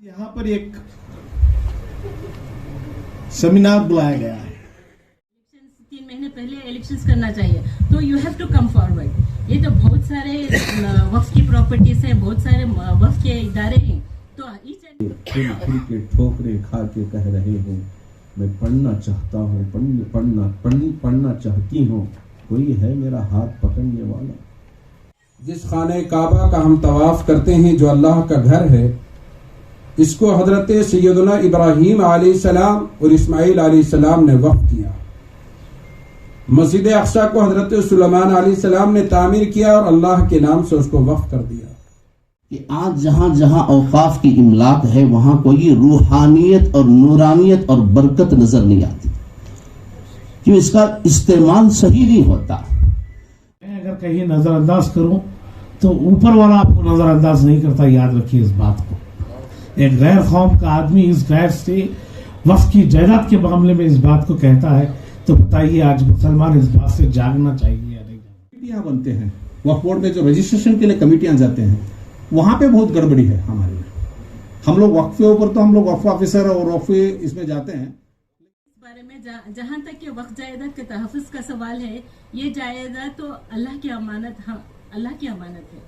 यहाँ पर एक सेमिनार बुलाया गया है। 3 महीने पहले इलेक्शंस करना चाहिए, तो you have to come forward. ये तो बहुत सारे वक्फ की प्रॉपर्टीज है, बहुत सारे वक्फ के इदारे हैं, तो फिर के ठोकरे खा के कह रहे हैं मैं पढ़ना चाहता हूँ, पढ़ना चाहती हूँ, कोई है मेरा हाथ पकड़ने वाला। जिस खाने काबा का हम तवाफ करते हैं, जो अल्लाह का घर है, इसको हजरत सैयदना इब्राहीम अलैहिस्सलाम और इस्माइल अलैहिस्सलाम ने वक्फ किया। मस्जिद अक्सा को हजरत सुलेमान अलैहिस्सलाम ने तामीर किया और अल्लाह के नाम से उसको वक्फ कर दिया। कि आज जहां जहां औकाफ की इमलाक है, वहां कोई रूहानियत और नूरानियत और बरकत नजर नहीं आती, क्यों इसका इस्तेमाल सही नहीं होता। मैं अगर कहीं नजरअंदाज करूं तो ऊपर वाला आपको नजरअंदाज नहीं करता, याद रखिए इस बात को। एक गैर कौम का आदमी इस गैर से वक्फ की जायदाद के मामले में इस बात को कहता है, तो बताइए आज मुसलमान इस बात से जागना चाहिए या नहीं। कमेटियां बनते हैं वक्फ बोर्ड में, जो रजिस्ट्रेशन के लिए कमेटियां जाते हैं, वहां पे बहुत गड़बड़ी है हमारे में। हम लोग वक्फ के ऊपर तो हम लोग वक्फ ऑफिसर और वक्फ इसमें जाते हैं। इस बारे में जहां तक कि वक्फ जायदाद के तहफ़्फ़ुज़ का सवाल है, ये जायदाद तो अल्लाह की अमानत, हाँ अल्लाह की अमानत है।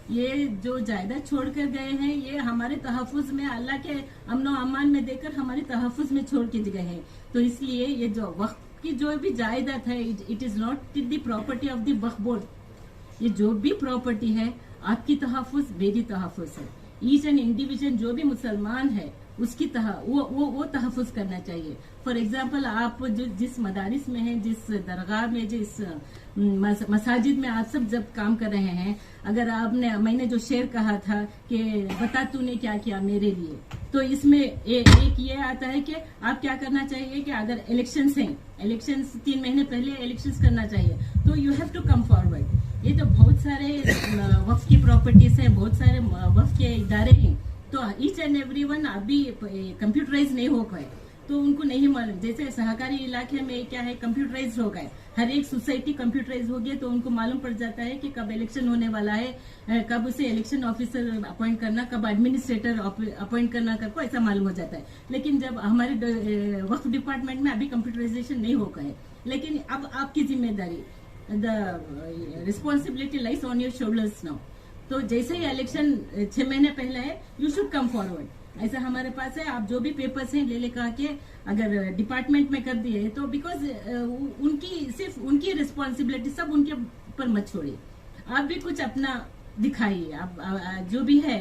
ये जो जायदाद छोड़ कर गए हैं, ये हमारे तहफ़्फ़ुज़ में, अल्लाह के अमन व अमान में देकर हमारे तहफ़्फ़ुज़ में छोड़ के गए हैं। तो इसलिए ये जो वक्फ की जो भी जायदाद है, it is not the property of the Waqf board. ये जो भी प्रॉपर्टी है, आपकी तहफ़्फ़ुज़ मेरी तहफ़्फ़ुज़ है। ईच एंड इंडिविजुअल जो भी मुसलमान है उसकी वो तहफ़्फ़ुज़ करना चाहिए। फॉर एग्जाम्पल, आप जिस मदारिस में हैं, जिस दरगाह में, जिस मसाजिद में आप सब जब काम कर रहे हैं, अगर मैंने जो शेर कहा था कि बता तूने क्या किया मेरे लिए, तो इसमें एक ये आता है कि आप क्या करना चाहिए कि अगर इलेक्शंस हैं, इलेक्शंस 3 महीने पहले इलेक्शंस करना चाहिए, तो you have to come forward. ये तो बहुत सारे वक्फ की प्रॉपर्टीज हैं, बहुत सारे वक्फ के इदारे हैं, तो ईच एंड एवरीवन अभी कंप्यूटराइज नहीं हो पाए, तो उनको नहीं मालूम। जैसे सहकारी इलाके में क्या है, कंप्यूटराइज हो गए, हर एक सोसाइटी कंप्यूटराइज हो गई, तो उनको मालूम पड़ जाता है कि कब इलेक्शन होने वाला है, कब उसे इलेक्शन ऑफिसर अपॉइंट करना, कब एडमिनिस्ट्रेटर अपॉइंट करना, को ऐसा मालूम हो जाता है। लेकिन जब हमारे वक्फ डिपार्टमेंट में अभी कंप्यूटराइजेशन नहीं हो गए, लेकिन अब आपकी जिम्मेदारी, the responsibility lies on your shoulders now. तो जैसे ही इलेक्शन 6 महीने पहले है, यू शुड कम फॉरवर्ड। ऐसा हमारे पास है, आप जो भी पेपर्स हैं ले लेकर के अगर डिपार्टमेंट में कर दिए, तो बिकॉज सिर्फ उनकी रिस्पॉन्सिबिलिटी सब उनके ऊपर मत छोड़िए, आप भी कुछ अपना दिखाइए। आप जो भी है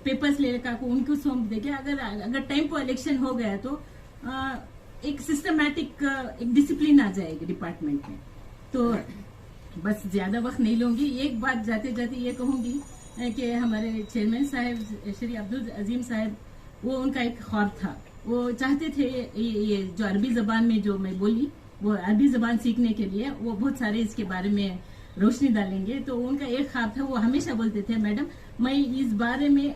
पेपर्स ले लेकर उनको सौंप देंगे। अगर टाइम पर इलेक्शन हो गया तो एक सिस्टमैटिक एक डिसिप्लिन आ जाएगी डिपार्टमेंट में। तो बस ज्यादा वक्त नहीं लूंगी। एक बात जाते जाते ये कहूंगी कि हमारे चेयरमैन साहब श्री अब्दुल अजीम साहब, वो उनका एक ख्वाब था, वो चाहते थे ये जो अरबी जबान में जो मैं बोली, वो अरबी जबान सीखने के लिए वो बहुत सारे इसके बारे में रोशनी डालेंगे। तो उनका एक ख्वाब था, वो हमेशा बोलते थे, मैडम मैं इस बारे में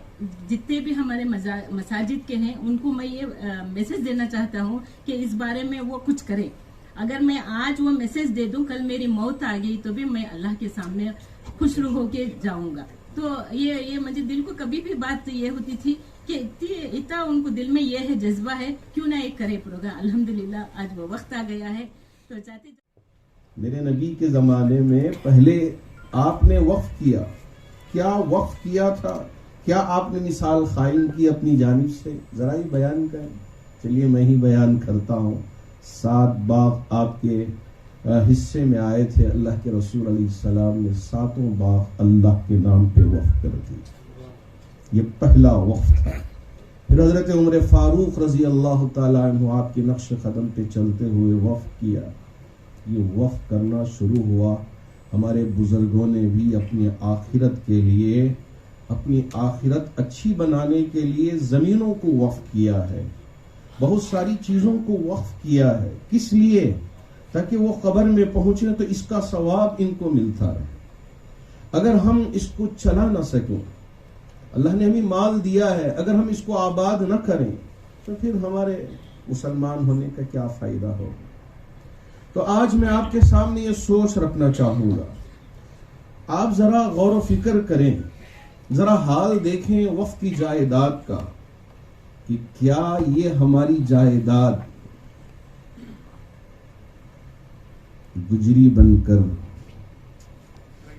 जितने भी हमारे मसाजिद के हैं उनको मैं ये मैसेज देना चाहता हूँ कि इस बारे में वो कुछ करें। अगर मैं आज वो मैसेज दे दूं, कल मेरी मौत आ गई तो भी मैं अल्लाह के सामने खुशरू होके जाऊंगा। तो ये मुझे दिल को कभी भी बात ये होती थी कि इतना उनको दिल में ये है, जज्बा है, क्यों ना एक करे प्रोग्राम। अल्हम्दुलिल्लाह आज वो वक्त आ गया है। तो चाहते मेरे नबी के जमाने में पहले आपने वक्फ किया, क्या वक्फ किया था, क्या आपने मिसाल कायम की अपनी जानिब से, जरा ही बयान करें। चलिए मैं ही बयान करता हूँ। 7 बाग आपके हिस्से में आए थे, अल्लाह के रसूल अलैहिस्सलाम ने 7 बाग अल्लाह के नाम पे वक्फ कर दिए। ये पहला वक्फ था। फिर हजरत उमर फारूक रजी अल्लाह ताला अन्हु आपके नक्श कदम पे चलते हुए वक्फ किया। ये वक्फ करना शुरू हुआ। हमारे बुजुर्गों ने भी अपनी आखिरत के लिए, अपनी आखिरत अच्छी बनाने के लिए जमीनों को वक्फ किया है, बहुत सारी चीजों को वक्फ किया है। किस लिए? ताकि वो कब्र में पहुंचे तो इसका सवाब इनको मिलता रहे। अगर हम इसको चला ना सकें, अल्लाह ने हमें माल दिया है, अगर हम इसको आबाद न करें तो फिर हमारे मुसलमान होने का क्या फायदा होगा। तो आज मैं आपके सामने ये सोच रखना चाहूंगा, आप जरा गौर व फिक्र करें जरा हाल देखें वक्फ की जायदाद का कि क्या ये हमारी जायदाद गुजरी बनकर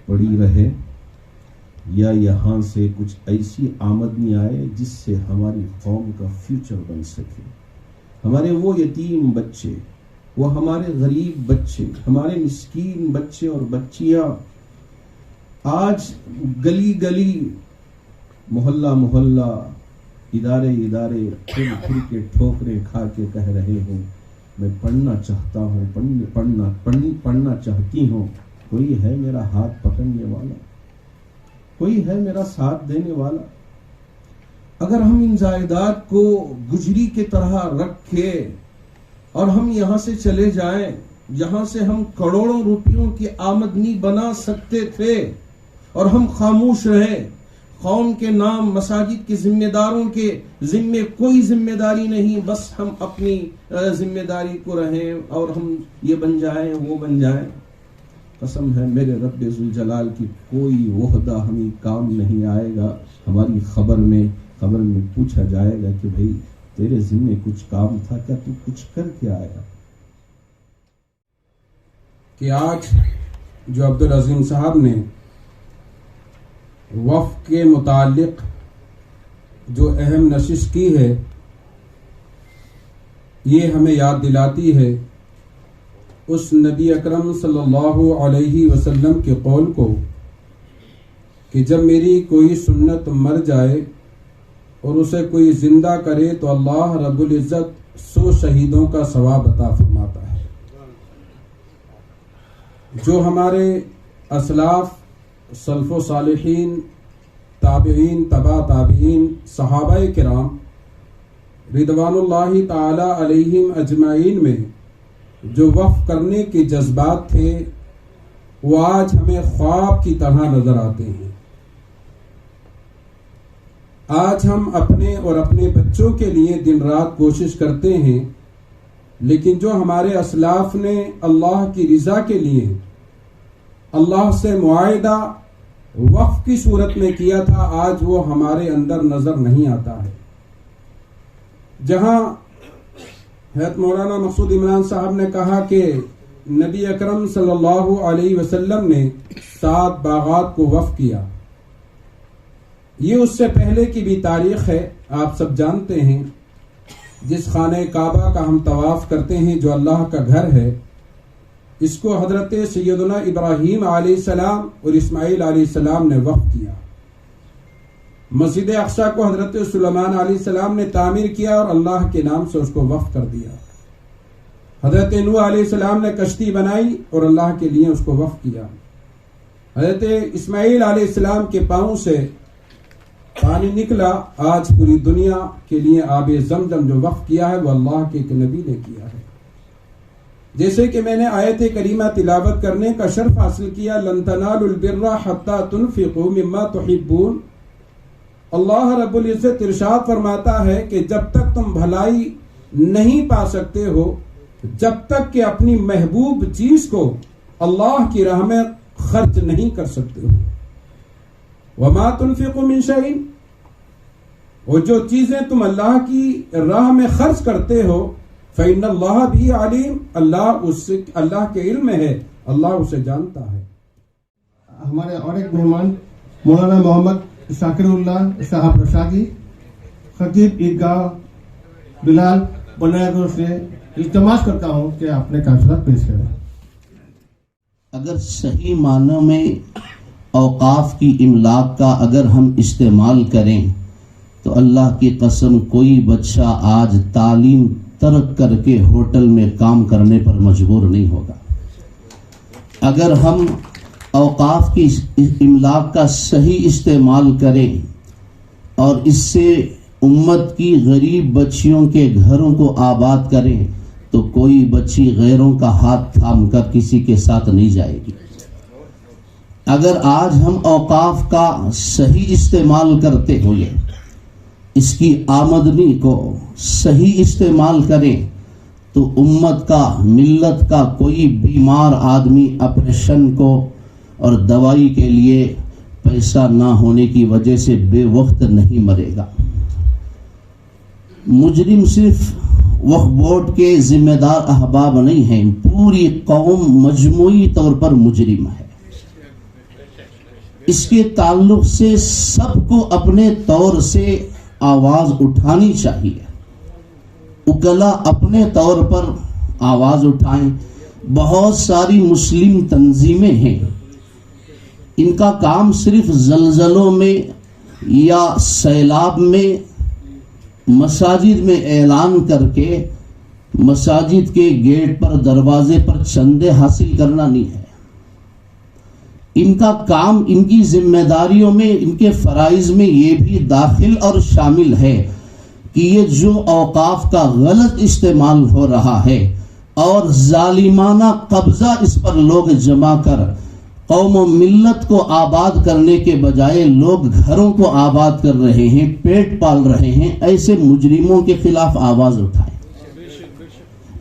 पड़ी रहे या यहां से कुछ ऐसी आमदनी आए जिससे हमारी कौम का फ्यूचर बन सके। हमारे वो यतीम बच्चे, वो हमारे गरीब बच्चे, हमारे मिस्कीन बच्चे और बच्चियां आज गली गली, मोहल्ला मोहल्ला, इदारे इदारे फिर फिर के ठोकरें खा के कह रहे हैं मैं पढ़ना चाहता हूँ, पढ़ना चाहती हूँ। कोई है मेरा हाथ पकड़ने वाला, कोई है मेरा साथ देने वाला। अगर हम इन जायदाद को गुजरी के तरह रखे और हम यहां से चले जाएं, जहां से हम करोड़ों रुपयों की आमदनी बना सकते थे और हम खामोश रहे, कौम के नाम मसाजिद के जिम्मेदारों के जिम्मे कोई जिम्मेदारी नहीं, बस हम अपनी जिम्मेदारी को रहें और हम ये बन जाएं वो बन जाएं। कसम है मेरे रब्बे जुल जलाल की कोई वहदा हमें काम नहीं आएगा। हमारी खबर में पूछा जाएगा कि भाई तेरे जिम्मे कुछ काम था क्या, तू कुछ करके आया। कि आज जो अब्दुल अजीम साहब ने वफ़ के मुतालिक जो अहम नशिश की है, ये हमें याद दिलाती है उस नबी अकरम सल्लल्लाहु अलैहि वसल्लम के कौल को कि जब मेरी कोई सुन्नत मर जाए और उसे कोई जिंदा करे तो अल्लाह रब्बुल इज्जत 100 शहीदों का सवाब अता फरमाता है। जो हमारे असलाफ, सल्फ़ो सालिहीन, ताबिईन, तबा ताबिईन, सहाबाए किराम रिदवानुल्लाहि ताला अलैहिम अजमाइन में जो वफ़ करने के जज्बात थे, वो आज हमें ख्वाब की तरह नजर आते हैं। आज हम अपने और अपने बच्चों के लिए दिन रात कोशिश करते हैं, लेकिन जो हमारे असलाफ ने अल्लाह की रिजा के लिए अल्लाह से मुआहिदा वक्फ की सूरत में किया था, आज वो हमारे अंदर नजर नहीं आता है। जहां हज़रत मौलाना मकसूद इमरान साहब ने कहा कि नबी अकरम सल्लल्लाहु अलैहि वसल्लम ने 7 बागात को वक्फ किया, ये उससे पहले की भी तारीख है। आप सब जानते हैं जिस खाने काबा का हम तवाफ करते हैं, जो अल्लाह का घर है, इसको हजरत सैयदना इब्राहीम अलैहिस्सलाम और इस्माइल अलैहिस्सलाम ने वक्फ किया। मस्जिद अक्सा को हजरत सुलेमान अलैहिस्सलाम ने तामीर किया और अल्लाह के नाम से उसको वक्फ कर दिया। हजरत नूह अलैहिस्सलाम ने कश्ती बनाई और अल्लाह के लिए उसको वक्फ किया। हजरत इस्माइल अलैहिस्सलाम के पांव से पानी निकला। आज पूरी दुनिया के लिए आबे ज़मज़म जो वक्फ किया है वो अल्लाह के एक नबी ने किया है। जैसे कि मैंने आयत करीमा तिलावत करने का शर्फ हासिल किया, लन तनालुल बिर्रा हत्ता तुनफिकू मिम्मा तुहिब्बून। अल्लाह रब्बुल इज्जत इरशाद फरमाता है कि जब तक तुम भलाई नहीं पा सकते हो, जब तक कि अपनी महबूब चीज को अल्लाह की राह में खर्च नहीं कर सकते हो। वमा तुनफिकू मिन शैइन, और जो चीजें तुम अल्लाह की राह में खर्च करते हो, फ़इन्नल्लाह भी अलीम, अल्लाह के इल्म में है, अल्लाह उसे जानता है। हमारे और एक मेहमान मौलाना मोहम्मद शाकिरुल्लाह साहब रशादी, खतीब ईदगाह बिलाल बनायागुर से इल्तमास करता हूँ कि आपने कागजात पेश करें। अगर सही मानों में औकाफ की इमलाक का अगर हम इस्तेमाल करें तो अल्लाह की कसम कोई बच्चा आज तालीम तर्क करके होटल में काम करने पर मजबूर नहीं होगा। अगर हम औकाफ की इमलाक का सही इस्तेमाल करें और इससे उम्मत की गरीब बच्चियों के घरों को आबाद करें तो कोई बच्ची गैरों का हाथ थाम कर किसी के साथ नहीं जाएगी। अगर आज हम औकाफ का सही इस्तेमाल करते हुए इसकी आमदनी को सही इस्तेमाल करें तो उम्मत का, मिल्लत का कोई बीमार आदमी ऑपरेशन को और दवाई के लिए पैसा ना होने की वजह से बेवक्त नहीं मरेगा। मुजरिम सिर्फ वक्फ बोर्ड के जिम्मेदार अहबाब नहीं हैं, पूरी कौम मजमूई तौर पर मुजरिम है। इसके ताल्लुक से सबको अपने तौर से आवाज उठानी चाहिए। उकला अपने तौर पर आवाज उठाएं। बहुत सारी मुस्लिम तंजीमें हैं, इनका काम सिर्फ जलजलों में या सैलाब में मसाजिद में ऐलान करके मसाजिद के गेट पर दरवाजे पर चंदे हासिल करना नहीं है। इनका काम, इनकी जिम्मेदारियों में, इनके फराइज में ये भी दाखिल और शामिल है कि ये जो औकाफ का गलत इस्तेमाल हो रहा है और जालिमाना कब्जा इस पर लोग जमा कर कौम और मिल्लत को आबाद करने के बजाय लोग घरों को आबाद कर रहे हैं, पेट पाल रहे हैं, ऐसे मुजरिमों के खिलाफ आवाज उठाएं।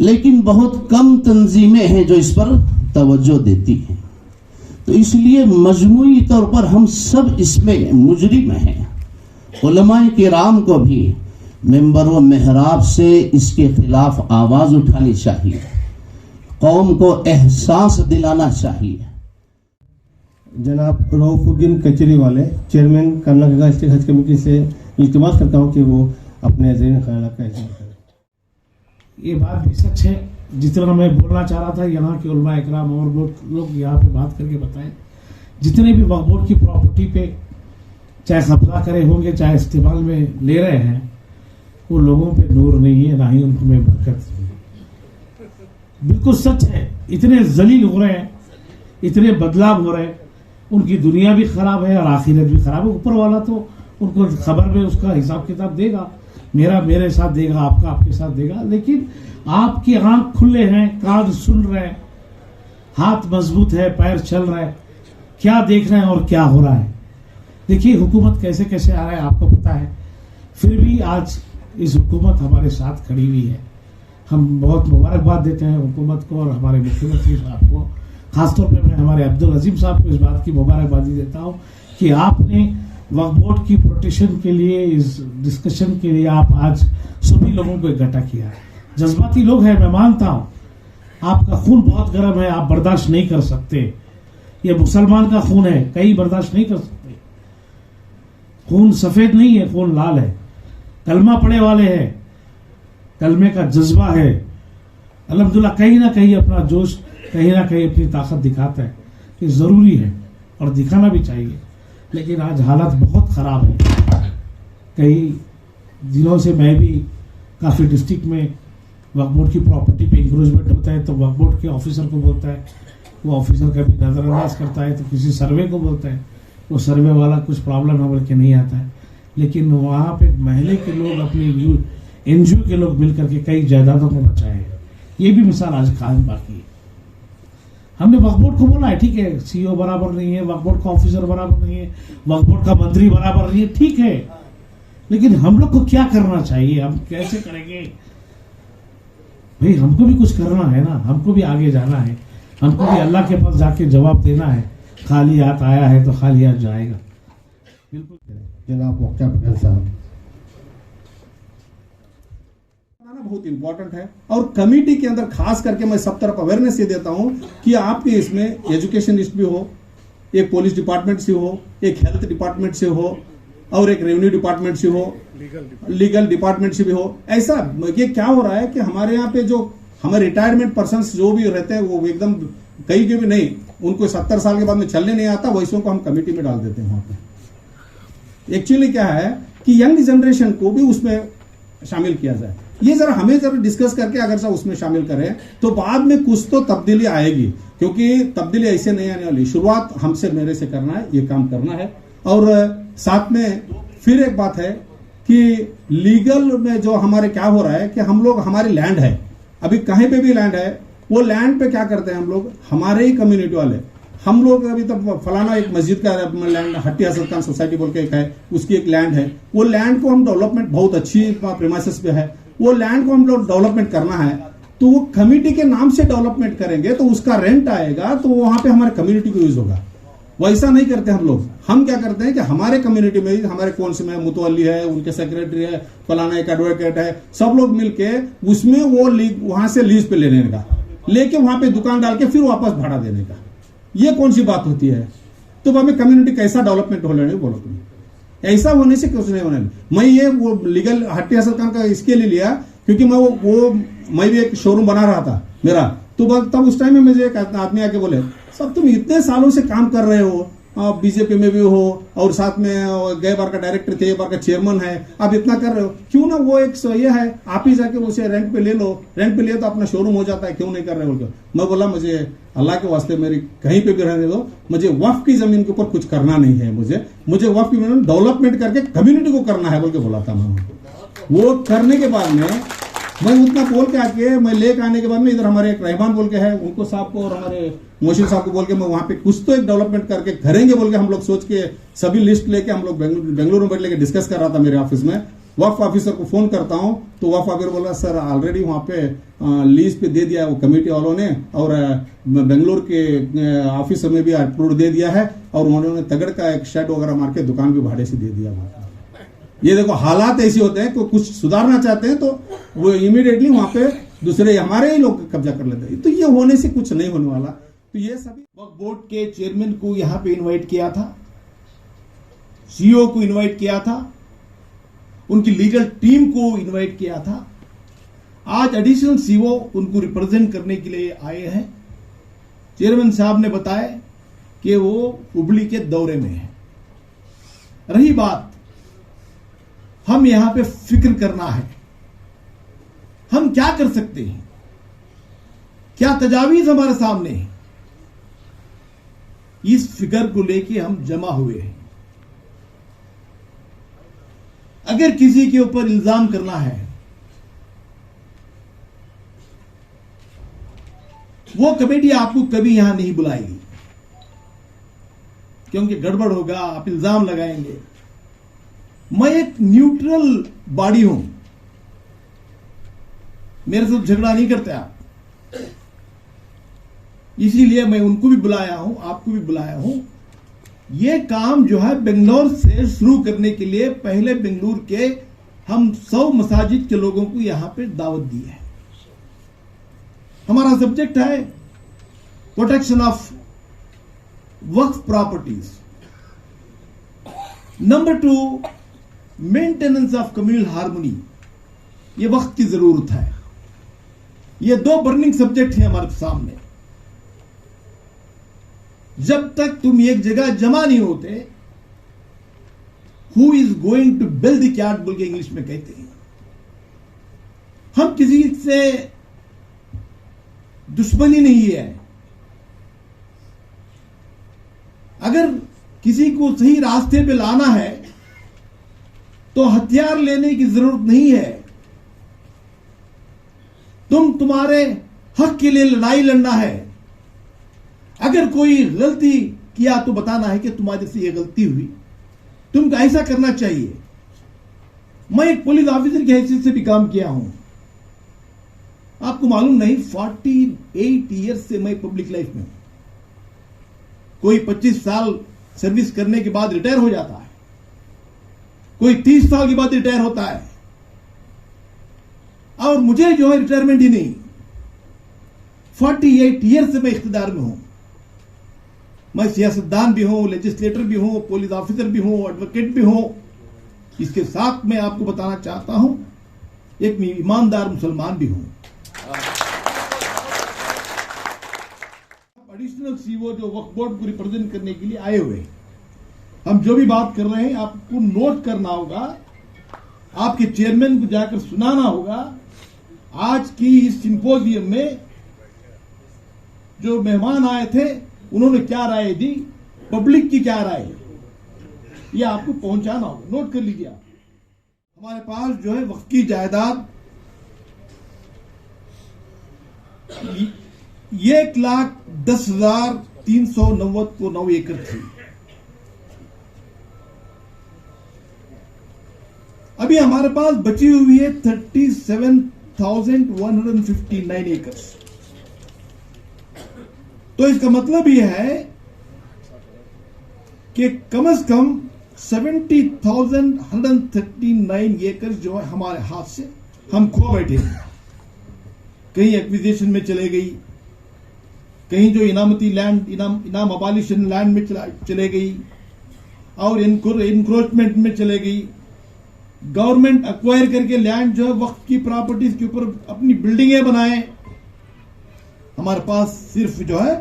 लेकिन बहुत कम तंजीमें हैं जो इस पर तवज्जो देती हैं। तो इसलिए मजमूई तौर पर हम सब इसमें मुजरिम हैं। उलमाए किराम को भी मेंबर व मेहराब से इसके खिलाफ आवाज उठानी चाहिए, कौम को एहसास दिलाना चाहिए। जनाब रऊफुद्दीन कचरी वाले चेयरमैन कर्नाटक स्टेट हज कमेटी से इल्तिमास करता हूँ कि वो अपने ज़हन ख्यालात का इज़हार करें। ये बात भी सच है, जितना मैं बोलना चाह रहा था यहाँ के उलमा इकराम और लोग यहाँ पे बात करके बताएं। जितने भी वक्फ बोर्ड की प्रॉपर्टी पे चाहे कब्जा करे होंगे, चाहे इस्तेमाल में ले रहे हैं, वो लोगों पे नूर नहीं है, ना ही उनमें बरकत है। बिल्कुल सच है। इतने जलील हो रहे हैं, इतने बदलाव हो रहे हैं, उनकी दुनिया भी खराब है और आखिरत भी खराब है। ऊपर वाला तो उनको खबर में उसका हिसाब किताब देगा, मेरा मेरे साथ देगा, आपका आपके साथ देगा। लेकिन आपकी आंख खुले हैं, कान सुन रहे हैं, हाथ मजबूत है, पैर चल रहा है, क्या देख रहे हैं और क्या हो रहा है। देखिए हुकूमत कैसे कैसे आ रहा है, आपको पता है। फिर भी आज इस हुकूमत हमारे साथ खड़ी हुई है। हम बहुत मुबारकबाद देते हैं हुकूमत को और हमारे मुख्यमंत्री साहब को। खासतौर पर मैं हमारे अब्दुल अजीम साहब को इस बात की मुबारकबादी देता हूँ कि आपने वक्फ बोर्ड की प्रोटेक्शन के लिए, इस डिस्कशन के लिए आप आज सभी लोगों को इकट्ठा किया है। जज्बाती लोग हैं, मैं मानता हूँ, आपका खून बहुत गर्म है, आप बर्दाश्त नहीं कर सकते। ये मुसलमान का खून है, कई बर्दाश्त नहीं कर सकते। खून सफेद नहीं है, खून लाल है। कलमा पढ़े वाले हैं, कलमे का जज्बा है। अल्हम्दुलिल्लाह कहीं ना कहीं अपना जोश, कहीं ना कहीं अपनी ताकत दिखाता है। ये जरूरी है और दिखाना भी चाहिए। लेकिन आज हालत बहुत खराब है। कई दिनों से मैं भी काफ़ी डिस्ट्रिक्ट में वक्फ बोर्ड की प्रॉपर्टी पे इंक्रोचमेंट होता है तो वक्फ बोर्ड के ऑफिसर को बोलता है, वो ऑफिसर कभी नज़रअंदाज करता है, तो किसी सर्वे को बोलता है, वो सर्वे वाला कुछ प्रॉब्लम है बोल के नहीं आता है। लेकिन वहाँ पे महल्ले के लोग, अपने एनजीओ के लोग मिलकर के कई जायदादों को बचाए हैं। ये भी मिसाल आज कायम बाकी है। हमने वक्फ बोर्ड को बोला है, ठीक है, सीईओ बराबर नहीं है, वक्फ बोर्ड का ऑफिसर बराबर नहीं है, वक्फ बोर्ड का मंत्री बराबर नहीं है, ठीक है। लेकिन हम लोग को क्या करना चाहिए, हम कैसे करेंगे भाई? हमको भी कुछ करना है ना, हमको भी आगे जाना है, हमको भी अल्लाह के पास जाके जवाब देना है। खाली हाथ आया है तो खाली हाथ जाएगा। बिल्कुल जनाब मोख्तार पटेल साहब, बहुत इंपॉर्टेंट है और कमेटी के अंदर खास करके मैं सब तरफ अवेयरनेस ये देता हूं कि आपके इसमें एजुकेशनिस्ट भी हो, एक पुलिस डिपार्टमेंट से हो, एक हेल्थ डिपार्टमेंट से हो और एक रेवेन्यू डिपार्टमेंट से हो, लीगल डिपार्टमेंट से भी हो। ऐसा ये क्या हो रहा है कि हमारे यहाँ पे जो हमारे रिटायरमेंट पर्सन जो भी रहते हैं वो एकदम कहीं के भी नहीं, उनको 70 साल के बाद में चलने नहीं आता, वैसों को हम कमेटी में डाल देते हैं। वहां पे एक्चुअली क्या है कि यंग जनरेशन को भी उसमें शामिल किया जाए। ये जरा हमें जरा डिस्कस करके अगर सब उसमें शामिल करें तो बाद में कुछ तो तब्दीली आएगी, क्योंकि तब्दीली ऐसे नहीं आने वाली। शुरुआत हमसे, मेरे से करना है, ये काम करना है। और साथ में फिर एक बात है कि लीगल में जो हमारे क्या हो रहा है कि हम लोग, हमारी लैंड है, अभी कहीं पे भी लैंड है, वो लैंड पे क्या करते हैं हम लोग, हमारे ही कम्युनिटी वाले, हम लोग अभी तक फलाना एक मस्जिद का लैंड, हट्टी हसन खान सोसाइटी बोल के एक है, उसकी एक लैंड है, वो लैंड को हम डेवलपमेंट, बहुत अच्छी प्रीमाइसेस पे है, वो लैंड को हम लोग डेवलपमेंट करना है, तो वो कमेटी के नाम से डेवलपमेंट करेंगे तो उसका रेंट आएगा, तो वहां पे हमारे कम्युनिटी को यूज होगा। वैसा नहीं करते हम क्या करते हैं कि हमारे कम्युनिटी में हमारे कौन से में मुतवल्ली है, उनके सेक्रेटरी है, फलाना एक एडवोकेट है, सब लोग मिलके उसमें वो वहां से लीज पे लेने का, लेके वहां पे दुकान डाल के फिर वापस भाड़ा देने का, ये कौन सी बात होती है? तो हमें कम्युनिटी कैसा डेवलपमेंट हो लेने बोलो तुम, ऐसा होने से कुछ नहीं होने। मैं ये वो लीगल हट्टी असल खान का इसके लिए लिया क्योंकि मैं भी एक शोरूम बना रहा था मेरा, तो तब उस टाइम में मुझे एक आदमी आके बोले, सब तुम इतने सालों से काम कर रहे हो, बीजेपी में भी हो और साथ में गए बार का डायरेक्टर थे, बार का चेयरमैन है, आप इतना कर रहे हो, क्यों ना वो एक ये है आप ही जाके उसे रेंट पे ले लो, रेंट पे ले तो अपना शोरूम हो जाता है, क्यों नहीं कर रहे हो? मैं बोला मुझे अल्लाह के वास्ते मेरी कहीं पे भी रहने दो, मुझे वक्फ की जमीन के ऊपर कुछ करना नहीं है, मुझे वक्फ की जमीन डेवलपमेंट करके कम्युनिटी को करना है बोल के बोला था मैं। वो करने के बाद में मैं उतना बोल के आके मैं लेके आने के बाद में इधर हमारे एक रहमान बोल के है, उनको साहब को और हमारे मोशिन साहब को बोल के मैं वहां पे कुछ तो एक डेवलपमेंट करके करेंगे बोल के हम लोग सोच के सभी लिस्ट लेके हम लोग बेंगलुरु में बैठ लेके डिस्कस कर रहा था मेरे ऑफिस में। वक्फ ऑफिसर को फोन करता हूं तो वक्फ ऑफिसर बोला सर ऑलरेडी वहां पे लीज पे दे दिया वो कमेटी वालों ने, और बेंगलुरु के ऑफिस में भी अप्रूव दे दिया है, और उन्होंने तगड़ का एक शेड वगैरह मार के दुकान भी भाड़े से दे दिया। ये देखो हालात ऐसे होते हैं, तो कुछ सुधारना चाहते हैं तो वो इमीडिएटली वहां पे दूसरे हमारे ही लोग कब्जा कर लेते हैं, तो ये होने से कुछ नहीं होने वाला। तो ये सभी वक्फ बोर्ड के चेयरमैन को यहां पे इनवाइट किया था, सीईओ को इनवाइट किया था, उनकी लीगल टीम को इनवाइट किया था। आज एडिशनल सीईओ उनको रिप्रेजेंट करने के लिए आए हैं। चेयरमैन साहब ने बताया कि वो हुबली के दौरे में है। रही बात हम यहां पे फिक्र करना है, हम क्या कर सकते हैं, क्या तजावीज हमारे सामने है, इस फिक्र को लेके हम जमा हुए हैं। अगर किसी के ऊपर इल्जाम करना है, वो कमेटी आपको कभी यहां नहीं बुलाएगी, क्योंकि गड़बड़ होगा, आप इल्जाम लगाएंगे। मैं एक न्यूट्रल बॉडी हूं, मेरे साथ झगड़ा नहीं करते आप, इसीलिए मैं उनको भी बुलाया हूं, आपको भी बुलाया हूं। ये काम जो है बेंगलोर से शुरू करने के लिए पहले बेंगलुरु के हम 100 मसाजिद के लोगों को यहां पे दावत दी है। हमारा सब्जेक्ट है protection of Waqf properties. Number 2, maintenance of communal harmony. ये वक्त की जरूरत है। ये 2 बर्निंग सब्जेक्ट हैं हमारे सामने। जब तक तुम एक जगह जमा नहीं होते, who is going to build the card बोल के इंग्लिश में कहते हैं। हम किसी से दुश्मनी नहीं है। अगर किसी को सही रास्ते पे लाना है तो हथियार लेने की जरूरत नहीं है। तुम्हारे हक के लिए लड़ाई लड़ना है। अगर कोई गलती किया तो बताना है कि तुम्हारे से ये गलती हुई, तुमको ऐसा करना चाहिए। मैं एक पुलिस ऑफिसर की हैसियत से भी काम किया हूं। आपको मालूम नहीं, 48 ईयर्स से मैं पब्लिक लाइफ में हूं। कोई 25 साल सर्विस करने के बाद रिटायर हो जाता है, कोई 30 साल के बाद रिटायर होता है, और मुझे जो है रिटायरमेंट ही नहीं। 48 ईयर्स से मैं इख्तिदार में हूं। मैं सियासतदान भी हूं, लेजिस्लेटर भी हूं, पुलिस ऑफिसर भी हूं, एडवोकेट भी हूं। इसके साथ मैं आपको बताना चाहता हूं, एक ईमानदार मुसलमान भी हूं। एडिशनल सीईओ जो वक्फ बोर्ड को रिप्रेजेंट करने के लिए आए हुए हैं, हम जो भी बात कर रहे हैं आपको नोट करना होगा, आपके चेयरमैन को जाकर सुनाना होगा। आज की इस सिंपोजियम में जो मेहमान आए थे उन्होंने क्या राय दी, पब्लिक की क्या राय है, ये आपको पहुंचाना होगा। नोट कर लीजिए आप। हमारे पास जो है वक्फ की जायदाद 1,10,390 एकड़ थी। अभी हमारे पास बची हुई है 37,159 एकड़। तो इसका मतलब यह है कि कम से कम 70,139 एकड़ जो है हमारे हाथ से हम खो बैठे हैं। कहीं एक्विजिशन में चले गई, कहीं जो इनामती लैंड इनाम अबालिशन लैंड में चले गई और इंक्रोचमेंट में चले गई। गवर्नमेंट एक्वायर करके लैंड जो है वक्त की प्रॉपर्टीज के ऊपर अपनी बिल्डिंगें बनाए। हमारे पास सिर्फ जो है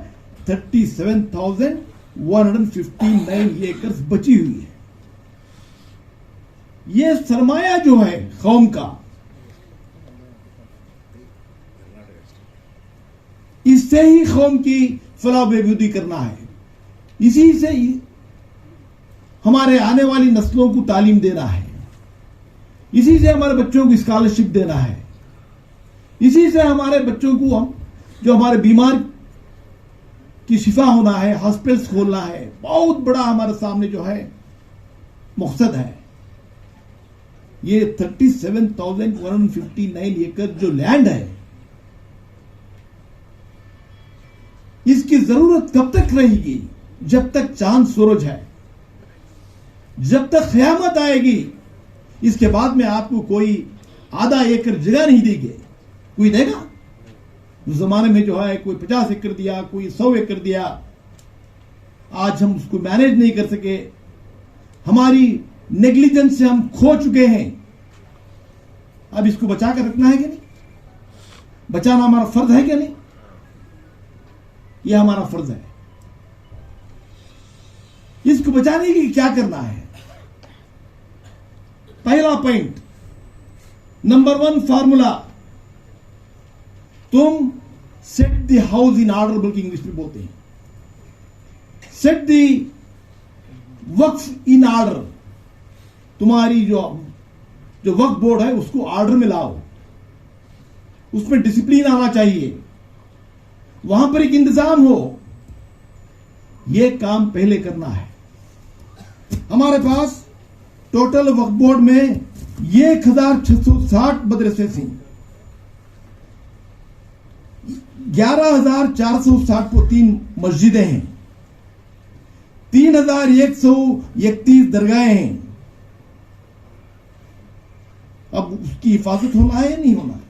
37,159 एकड़ बची हुई है। ये सरमाया जो है कौम का, इससे ही कौम की फलाह बहबूदी करना है, इसी से ही हमारे आने वाली नस्लों को तालीम देना है, इसी से हमारे बच्चों को स्कॉलरशिप देना है, इसी से हमारे बच्चों को हम जो हमारे बीमार की शिफा होना है, हॉस्पिटल्स खोलना है। बहुत बड़ा हमारे सामने जो है मकसद है। ये 37,159 एकड़ जो लैंड है, इसकी जरूरत कब तक रहेगी? जब तक चांद सूरज है, जब तक क़यामत आएगी। इसके बाद में आपको कोई आधा एकड़ जगह नहीं देगी, कोई देगा? उस जमाने में जो है कोई 50 एकड़ दिया, कोई 100 एकड़ दिया। आज हम उसको मैनेज नहीं कर सके, हमारी नेग्लिजेंस से हम खो चुके हैं। अब इसको बचा कर रखना है कि नहीं? बचाना हमारा फर्ज है कि नहीं? यह हमारा फर्ज है। इसको बचाने के लिए क्या करना है? पहला पॉइंट, नंबर 1 फार्मूला, तुम set the house in order, बल्कि इंग्लिश में बोलते हैं set the Waqf in order. तुम्हारी जो वक्फ बोर्ड है उसको ऑर्डर में लाओ, उसमें डिसिप्लिन आना चाहिए, वहां पर एक इंतजाम हो। यह काम पहले करना है। हमारे पास टोटल वक्फ बोर्ड में 1,660 मदरसे थी, 11,403 मस्जिदें हैं, 3,131 दरगाहें हैं। अब उसकी हिफाजत होना है या नहीं होना है?